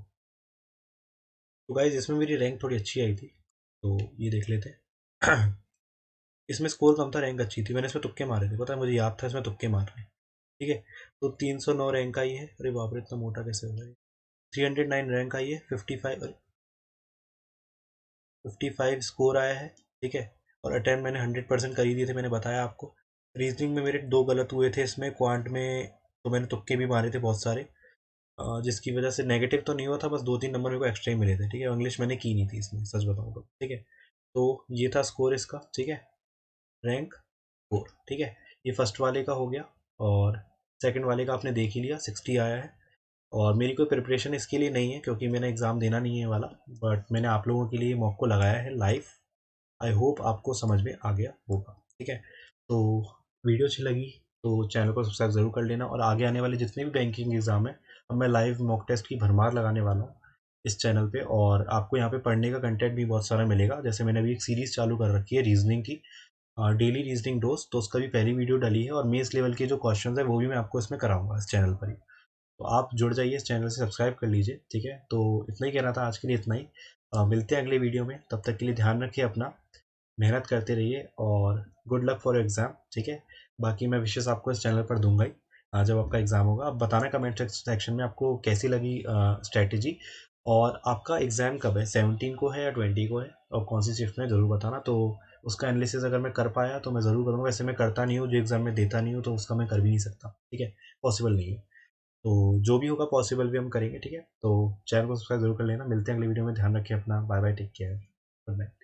तो गाइज इसमें मेरी रैंक थोड़ी अच्छी आई थी, तो ये देख लेते हैं। इसमें स्कोर कम था, रैंक अच्छी थी, मैंने इसमें तुक्के मारे थे, पता है मुझे याद था इसमें तुक्के मार रहे हैं, ठीक है। तो 309 रैंक आई है, अरे बाप रे इतना मोटा कैसे हो रहा है। 309 रैंक आई है, 55 स्कोर आया है, ठीक है। और अटेम्प्ट मैंने 100% कर ही दिए थे, मैंने बताया आपको। रीजनिंग में मेरे 2 गलत हुए थे इसमें, क्वांट में तो मैंने तुक्के भी मारे थे बहुत सारे, जिसकी वजह से नेगेटिव तो नहीं हुआ था, बस 2-3 नंबर मेरे को एक्स्ट्रा ही मिले थे, ठीक है। इंग्लिश मैंने की नहीं थी इसमें, सच बताऊँ तो, ठीक है। तो ये था स्कोर इसका, ठीक है, रैंक 4, ठीक है। ये फर्स्ट वाले का हो गया, और सेकंड वाले का आपने देख ही लिया, 60 आया है। और मेरी कोई प्रिपरेशन इसके लिए नहीं है, क्योंकि मैंने एग्ज़ाम देना नहीं है वाला, बट मैंने आप लोगों के लिए मॉक को लगाया है लाइव। आई होप आपको समझ में आ गया होगा, ठीक है। तो वीडियो अच्छी लगी तो चैनल को सब्सक्राइब ज़रूर कर लेना, और आगे आने वाले जितने भी बैंकिंग एग्ज़ाम है, अब मैं लाइव मॉक टेस्ट की भरमार लगाने वाला हूँ, इस चैनल पे, और आपको यहाँ पे पढ़ने का कंटेंट भी बहुत सारा मिलेगा। जैसे मैंने अभी एक सीरीज़ चालू कर रखी है रीजनिंग की, डेली रीजनिंग डोज, तो उसका भी पहली वीडियो डली है, और मेंस लेवल के जो क्वेश्चंस है वो भी मैं आपको इसमें कराऊंगा इस चैनल पर ही। तो आप जुड़ जाइए, इस चैनल से सब्सक्राइब कर लीजिए, ठीक है। तो इतना ही कहना था आज के लिए, इतना ही। मिलते हैं अगले वीडियो में, तब तक के लिए ध्यान रखिए अपना, मेहनत करते रहिए, और गुड लक फॉर एग्ज़ाम, ठीक है। बाकी मैं विशेष आपको इस चैनल पर दूंगा ही जब आपका एग्ज़ाम होगा। आप बताना कमेंट सेक्शन में आपको कैसी लगी स्ट्रैटेजी, और आपका एग्ज़ाम कब है, 17 को है या 20 को है, और कौन सी शिफ्ट में, ज़रूर बताना। तो उसका एनालिसिस अगर मैं कर पाया तो मैं ज़रूर करूँगा, वैसे मैं करता नहीं हूँ, जो एग्ज़ाम में देता नहीं हूँ तो उसका मैं कर भी नहीं सकता, ठीक है, पॉसिबल नहीं है। तो जो भी होगा पॉसिबल भी हम करेंगे, ठीक है। तो चैनल को सब्सक्राइब जरूर कर लेना। मिलते हैं अगले वीडियो में, ध्यान रखिए अपना, bye bye, take care, good night.